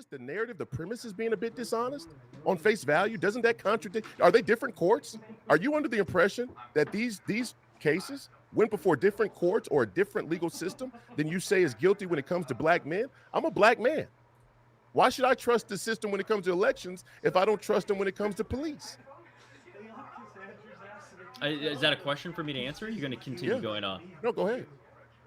just the narrative, the premise is being a bit dishonest on face value? Doesn't that contradict? Are they different courts? Are you under the impression that these cases went before different courts or a different legal system than you say is guilty when it comes to black men? I'm a black man. Why should I trust the system when it comes to elections if I don't trust them when it comes to police? Is that a question for me to answer? You're going to continue Yeah. going on. No, go ahead.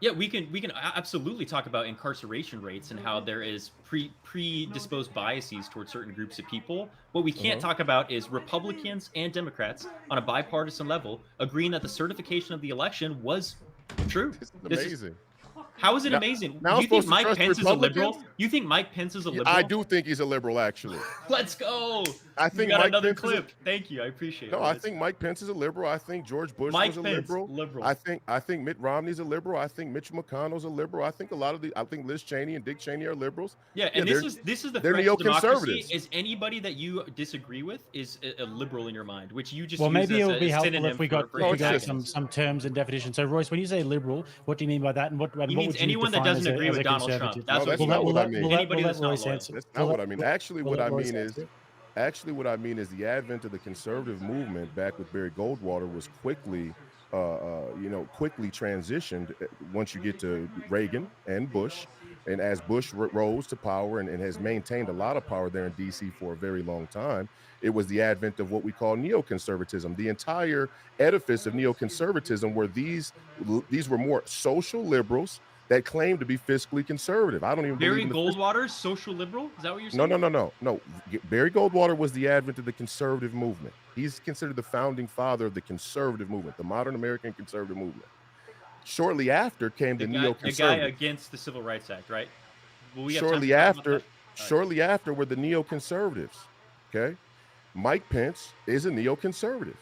Yeah, we can absolutely talk about incarceration rates and how there is predisposed biases towards certain groups of people. What we can't Uh-huh. talk about is Republicans and Democrats on a bipartisan level agreeing that the certification of the election was true. This is This is amazing. how is it Now, amazing? now I'm You think supposed to Mike trust Pence is a liberal? Republicans? You think Mike Pence is a Yeah, liberal? I do think he's a liberal, actually. Let's go. I You think got Mike another Pence is a, clip. Thank you. I appreciate no, it. I think Mike Pence is a liberal. I think George Bush Mike was a Pence, liberal. liberal. I think Mitt Romney's a liberal. I think Mitch McConnell's a liberal. I think Liz Cheney and Dick Cheney are liberals. Yeah, and this is the they're threat to democracy. neoconservatives. Is anybody that you disagree with is a liberal in your mind, which you just Well, use maybe it as would be a helpful synonym if we got, for No, if we it's got just some terms and definitions. So, Royce, when you say liberal, what do you mean by that? And what He would means you anyone that define doesn't agree as with a Donald Trump. conservative? That's No, that's what not he what means. I mean. Anybody We'll that's let not Royce loyal. answer. That's We'll not what let- I mean. we'll- we'll let Royce answer. Actually, what I mean is the advent of the conservative movement back with Barry Goldwater was quickly, quickly transitioned once you get to Reagan and Bush. And as Bush rose to power and has maintained a lot of power there in D.C. for a very long time, it was the advent of what we call neoconservatism. The entire edifice of neoconservatism, where these were more social liberals that claimed to be fiscally conservative. I don't even Barry believe in the Goldwater's social liberal? Is that what you're no, saying? no, no, no, no. Barry Goldwater was the advent of the conservative movement. He's considered the founding father of the conservative movement, the modern American conservative movement. Shortly after came the The guy neoconservatives. against the Civil Rights Act, right? Will we have Shortly time to talk about after, that? All right. shortly after were the neoconservatives. Okay, Mike Pence is a neoconservative.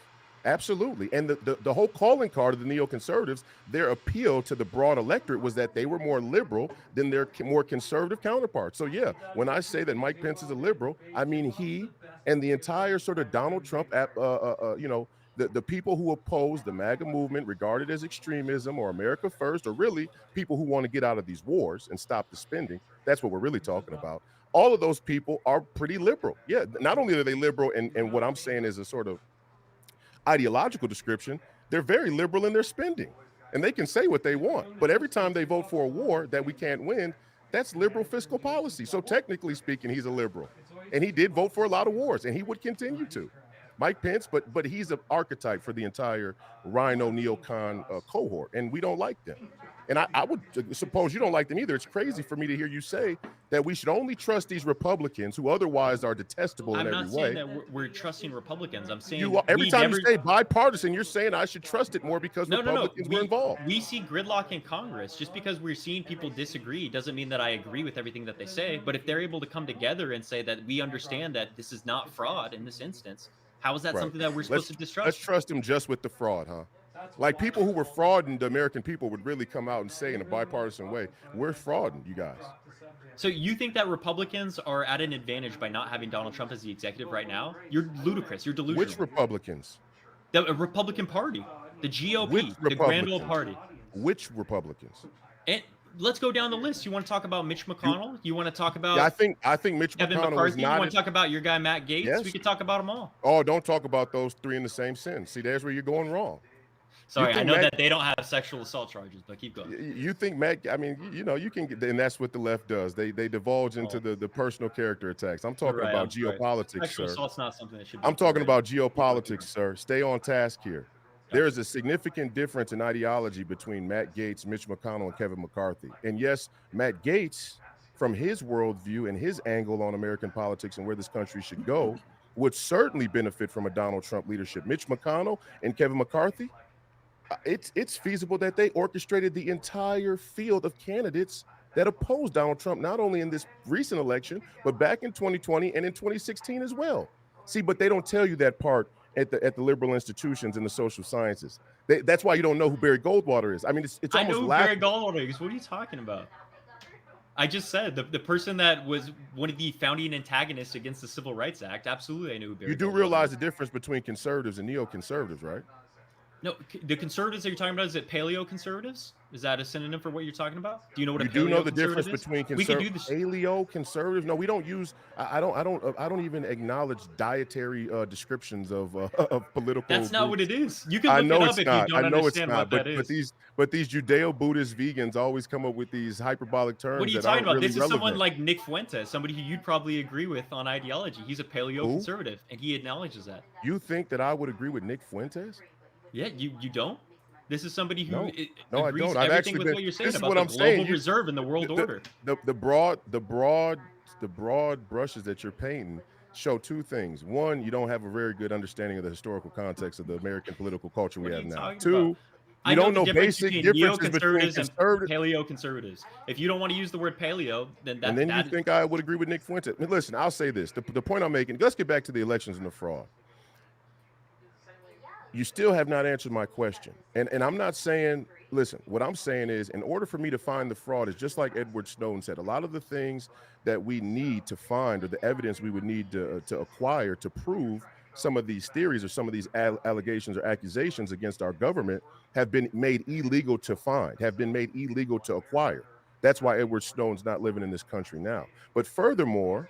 Absolutely. And the whole calling card of the neoconservatives, their appeal to the broad electorate was that they were more liberal than their more conservative counterparts. So, yeah, when I say that Mike Pence is a liberal, I mean he and the entire sort of Donald Trump, the people who oppose the MAGA movement, regarded as extremism or America first, or really people who want to get out of these wars and stop the spending. That's what we're really talking about. All of those people are pretty liberal. Yeah, not only are they liberal, and what I'm saying is a sort of ideological description, they're very liberal in their spending. And they can say what they want. But every time they vote for a war that we can't win, that's liberal fiscal policy. So technically speaking, he's a liberal. And he did vote for a lot of wars, and he would continue to. Mike Pence, but he's an archetype for the entire Rhino neocon cohort, and we don't like them. And I would suppose you don't like them either. It's crazy for me to hear you say that we should only trust these Republicans who otherwise are detestable in I'm every not way. saying that we're trusting Republicans. I'm saying Every we time never, you say bipartisan, you're saying I should trust it more because no. Republicans were involved. We see gridlock in Congress. Just because we're seeing people disagree doesn't mean that I agree with everything that they say. But if they're able to come together and say that we understand that this is not fraud in this instance, how is that Right. something that we're supposed to distrust? Let's trust them just with the fraud, huh? Like people who were frauding the American people would really come out and say in a bipartisan way, we're frauding you guys. So you think that Republicans are at an advantage by not having Donald Trump as the executive right now? You're ludicrous. You're delusional. Which Republicans? The Republican Party, the GOP, Which the grand old Republicans? party. Which Republicans? And let's go down the list. You want to talk about Mitch McConnell? You want to talk about Yeah, I think Mitch Kevin McConnell is McCarthy? You not. want to talk about your guy Matt Gaetz? Yes. We could talk about them all. Oh, don't talk about those three in the same sentence. See, there's where you're going wrong. Sorry, I think know Matt- that they don't have sexual assault charges, but keep going. You think Matt? I mean, you can get, and that's what the left does. They divulge into the personal character attacks. I'm talking Right, about I'm sorry. geopolitics, Sexual sir. assault's not something that should be. I'm talking tolerated. about geopolitics, sir. Stay on task here. There is a significant difference in ideology between Matt Gaetz, Mitch McConnell, and Kevin McCarthy. And yes, Matt Gaetz, from his worldview and his angle on American politics and where this country should go, would certainly benefit from a Donald Trump leadership. Mitch McConnell and Kevin McCarthy, it's feasible that they orchestrated the entire field of candidates that opposed Donald Trump, not only in this recent election, but back in 2020 and in 2016 as well. See, but they don't tell you that part at the liberal institutions and the social sciences. That's why you don't know who Barry Goldwater is. I mean, it's I almost know who Barry laughable. Goldwater is. What are you talking about? I just said the person that was one of the founding antagonists against the Civil Rights Act. Absolutely, I knew who Barry You do Goldwater realize is. the difference between conservatives and neoconservatives, right? No, the conservatives that you're talking about, is it paleo conservatives? Is that a synonym for what you're talking about? Do you know what a You do know paleo the difference conservative is? between We could do this. paleo conservatives. No, we don't use. I don't even acknowledge dietary descriptions of of political That's not what groups. it is. You can I look it know up it's if you not. I don't know it's understand not. what that But is. these Judeo-Buddhist vegans always come up with these hyperbolic What are terms you that talking aren't about? really This is someone relevant. like Nick Fuentes, somebody who you'd probably agree with on ideology. He's a paleo Who? conservative, and he acknowledges that. You think that I would agree with Nick Fuentes? Yeah, you don't? This is somebody who No, no, I agrees don't. I've everything actually with been. what you're saying This is about what the I'm saying. global reserve and the world order. The broad brushes that you're painting show two things. One, you don't have a very good understanding of the historical context of the American political culture we What are have you now. talking about? Two, I you know don't the know difference basic between differences between neoconservatives and conservative. paleo conservatives. If you don't want to use the word paleo, then And then you that think I would agree with Nick Fuentes. I mean, listen, I'll say this. The point I'm making, let's get back to the elections and the fraud. You still have not answered my question. And I'm not saying, listen, what I'm saying is, in order for me to find the fraud, is just like Edward Snowden said, a lot of the things that we need to find, or the evidence we would need to acquire to prove some of these theories or some of these allegations or accusations against our government, have been made illegal to find, have been made illegal to acquire. That's why Edward Snowden's not living in this country now. But furthermore,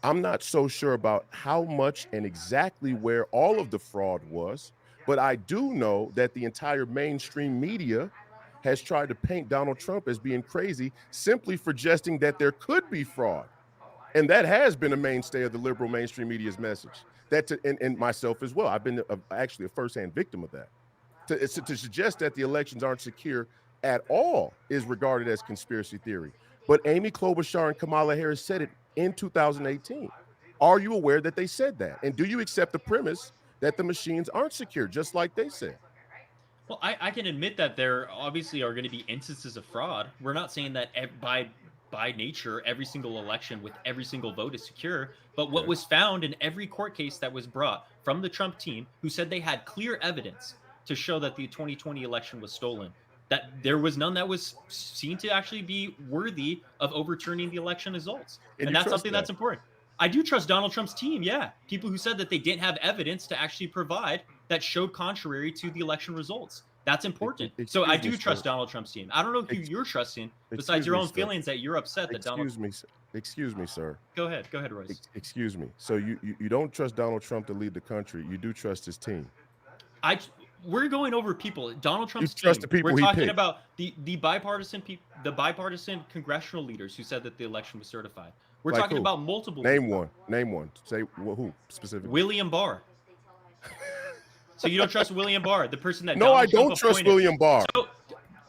I'm not so sure about how much and exactly where all of the fraud was, but I do know that the entire mainstream media has tried to paint Donald Trump as being crazy simply for suggesting that there could be fraud. And that has been a mainstay of the liberal mainstream media's message. And myself as well. I've been actually a firsthand victim of that. To suggest that the elections aren't secure at all is regarded as conspiracy theory. But Amy Klobuchar and Kamala Harris said it in 2018. Are you aware that they said that? And do you accept the premise that the machines aren't secure, just like they said? Well, I can admit that there obviously are going to be instances of fraud. We're not saying that by nature every single election with every single vote is secure. But what Okay. was found in every court case that was brought from the Trump team, who said they had clear evidence to show that the 2020 election was stolen, that there was none that was seen to actually be worthy of overturning the election results. And And you that's trust something that? that's important. I do trust Donald Trump's team. Yeah. People who said that they didn't have evidence to actually provide that showed contrary to the election results. That's important. So I Excuse me, do trust sir. Donald Trump's team. I don't know who Ex- you're trusting besides Excuse your me, own sir. feelings that you're upset that Donald. Excuse me, sir. Excuse me, sir. Go ahead, Royce. Excuse me. So you don't trust Donald Trump to lead the country. You do trust his team. We're going over people. Donald You Trump's trust team. the people We're he talking picked. about the bipartisan congressional leaders who said that the election was certified. We're Like talking who? about multiple Name people. one. Name one. Say who specifically. William Barr. So you don't trust William Barr, the person that No, Donald I Trump don't trust appointed. William Barr. So,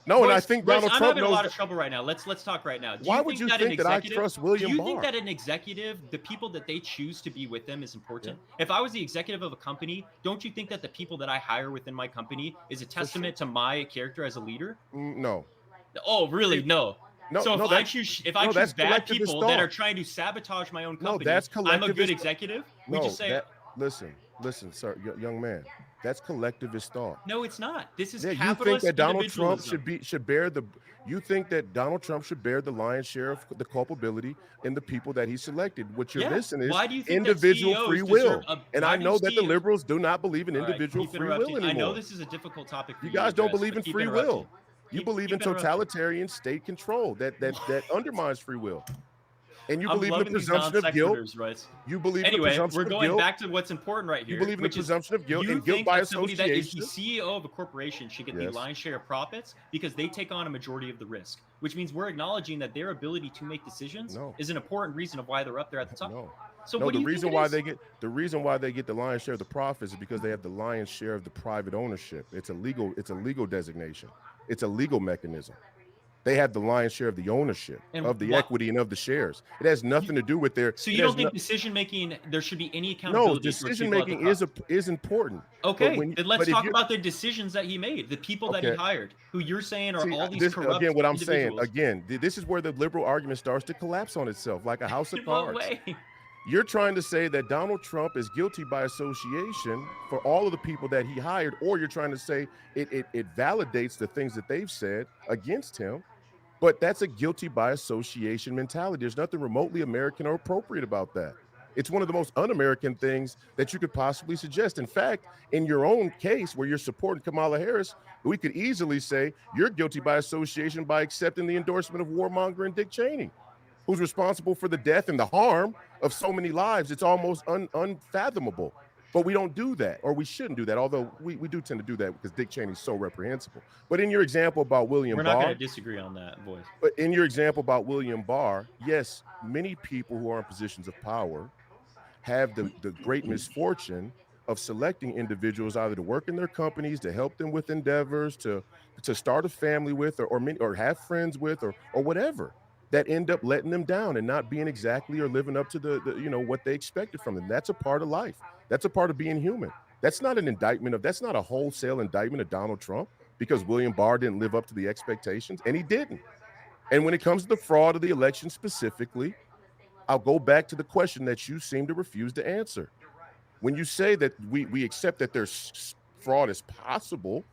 No, and I Royce, think Royce, Donald I'm Trump having a knows. lot of trouble right now. Let's talk right now. Why would you think that I trust William Do you think Barr? that an executive, the people that they choose to be with them, is important? If I was the executive of a company, don't you think that the people that I hire within my company is a testament to my character as a leader? No. Oh, really? No. No, So no, if that's- I choose no, that's bad collectivist people that thought. are trying to sabotage my own No, company, that's I'm a good collectivist- executive. We No, just say listen, sir, young man. That's collectivist thought. no, it's not. This is Yeah, you think capitalist that Donald Trump individualism. should bear the you think that Donald Trump should bear the lion's share of the culpability in the people that he selected. What you're Yeah. missing is Why do you think that individual CEOs free deserve will. a- And why I do know that the CEOs liberals do not believe in All right, individual keep free will interrupting. anymore. I know this is a difficult topic for You you to guys don't address, believe but in keep free interrupting. will. You Keep believe in interrupting. totalitarian state control that undermines free will. And you I'm believe in the loving these presumption of guilt. non-sequiturs, Royce. You believe in the Anyway, presumption we're of going guilt. back to what's important right here. You believe in the which is presumption of guilt you and guilt think by that somebody that is association. the CEO of a corporation should get the Yes. lion's share of profits because they take on a majority of the risk, which means we're acknowledging that their ability to make decisions No. is an important reason of why they're up there at the top. No. So No, what do the you reason think it why is? the reason why they get the lion's share of the profits is because they have the lion's share of the private ownership. It's a legal designation. It's a legal mechanism. They have the lion's share of the ownership, And of the what- equity, and of the shares. It has nothing to do with their. So it you has don't think no- decision making there should be any No, accountability? towards decision people at the making top? is important. Okay, when- then let's but if talk you're- about the decisions that he made, the people that he Okay. hired, who you're saying are See, all these this, corrupt again, what I'm saying individuals. again, this is where the liberal argument starts to collapse on itself, like a house of In what cards. way? You're trying to say that Donald Trump is guilty by association for all of the people that he hired, or you're trying to say it validates the things that they've said against him. But that's a guilty by association mentality. There's nothing remotely American or appropriate about that. It's one of the most un-American things that you could possibly suggest. In fact, in your own case where you're supporting Kamala Harris, we could easily say you're guilty by association by accepting the endorsement of warmonger and Dick Cheney, who's responsible for the death and the harm of so many lives. It's almost unfathomable. But we don't do that, or we shouldn't do that, although we do tend to do that because Dick Cheney's so reprehensible. But in your example about William We're not Barr, going to disagree on that, voice. but in your example about William Barr, yes, many people who are in positions of power have the great misfortune of selecting individuals either to work in their companies, to help them with endeavors, to start a family with, or have friends with, or whatever, that end up letting them down and not being exactly or living up to the what they expected from them. That's a part of life. That's a part of being human. That's not an indictment that's not a wholesale indictment of Donald Trump because William Barr didn't live up to the expectations, and he didn't. And when it comes to the fraud of the election specifically, I'll go back to the question that you seem to refuse to answer. When you say that we accept that there's fraud is possible,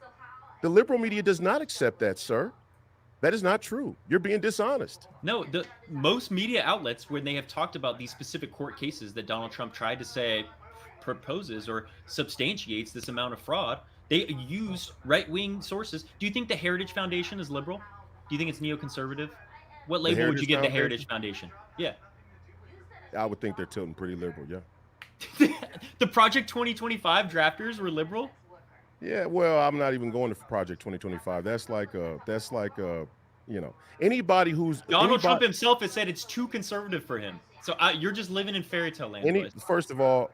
the liberal media does not accept that, sir. That is not true. You're being dishonest. No, most media outlets, when they have talked about these specific court cases that Donald Trump tried to say proposes or substantiates this amount of fraud, they used right-wing sources. Do you think the Heritage Foundation is liberal? Do you think it's neoconservative? What label would you give the Heritage Foundation? Yeah. I would think they're tilting pretty liberal, yeah. The Project 2025 drafters were liberal? Yeah, well, I'm not even going to Project 2025. That's like anybody who's Donald Trump himself has said it's too conservative for him. So you're just living in fairy tale land. First of all,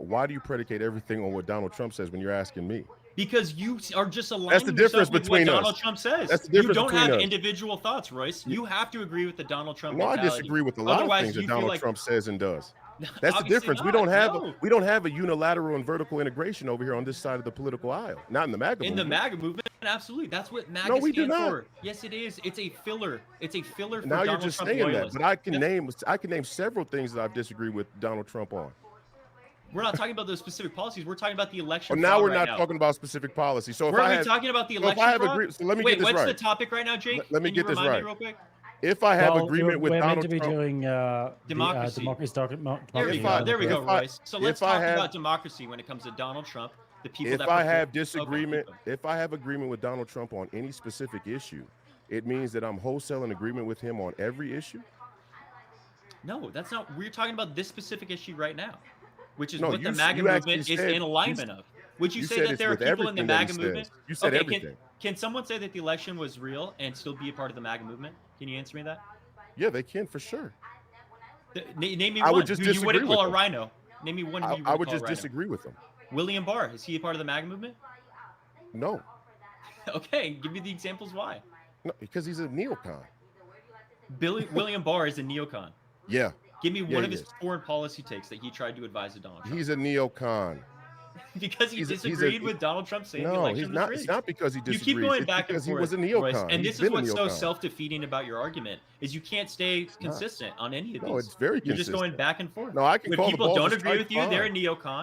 why do you predicate everything on what Donald Trump says when you're asking me? Because you are just aligning That's the difference with between what us. Donald Trump says. That's the difference you don't between have us. individual thoughts, Royce. You have to agree with the Donald Trump No, I mentality. disagree with a lot of things that Donald Trump says and does. That's the difference. We don't have a unilateral and vertical integration over here on this side of the political aisle. Not in the MAGA movement. In the MAGA movement, absolutely. That's what MAGA No, we do stands not. for. Yes, it is. It's a filler. It's a filler for Now Donald you're just Trump saying loyalists. that, but I can name several things that I've disagreed with Donald Trump on. We're not talking about those specific policies. We're talking about the election. Well, now we're right not talking about specific policies. So if we're talking about the election. So let me get this right. What's the topic right now, Jake? Let me Can you get this remind me right. real quick? If I have agreement with Donald Trump, we're meant to be doing democracy. There we go, Royce. So let's talk about democracy when it comes to Donald Trump. The people. If I have disagreement, if I have agreement with Donald Trump on any specific issue, it means that I'm wholesale in agreement with him on every issue. No, that's not. We're talking about this specific issue right now, which is No, what the you MAGA movement is said- in alignment of. Would you you say said that it's there are with people in the everything that he MAGA says. movement? You said Okay, everything. Can someone say that the election was real and still be a part of the MAGA movement? Can you answer me that? Yeah, they can for sure. Name me I one would just who you disagree wouldn't with call a them. rhino. Name me one who you I wouldn't would call a just rhino. disagree with them. William Barr, is he a part of the MAGA movement? No, Okay, give me the examples why. no, because he's a neocon. William Barr is a neocon. Yeah, Give me Yeah, one of he his is. foreign policy takes that he tried to advise to Donald Trump. he's a neocon. Because he he's a- disagreed with Donald Trump saying the No, election he's was not. rigged. It's not because he You disagrees. keep going It's back and because forth, he was a Royce, neocon. and He's this is been a what's so neocon. self-defeating about your argument is you can't stay not. consistent on any of these. No, it's very You're just going consistent. back and forth. No, I can When call the people balls don't a agree with strike, you, they're a fine.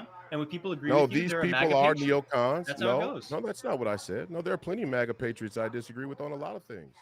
neocon, and when people agree No, with you, these they're a people MAGA are patriot. neocons. That's how it No, goes. no, that's not what I said. No, there are plenty of MAGA patriots I disagree with on a lot of things.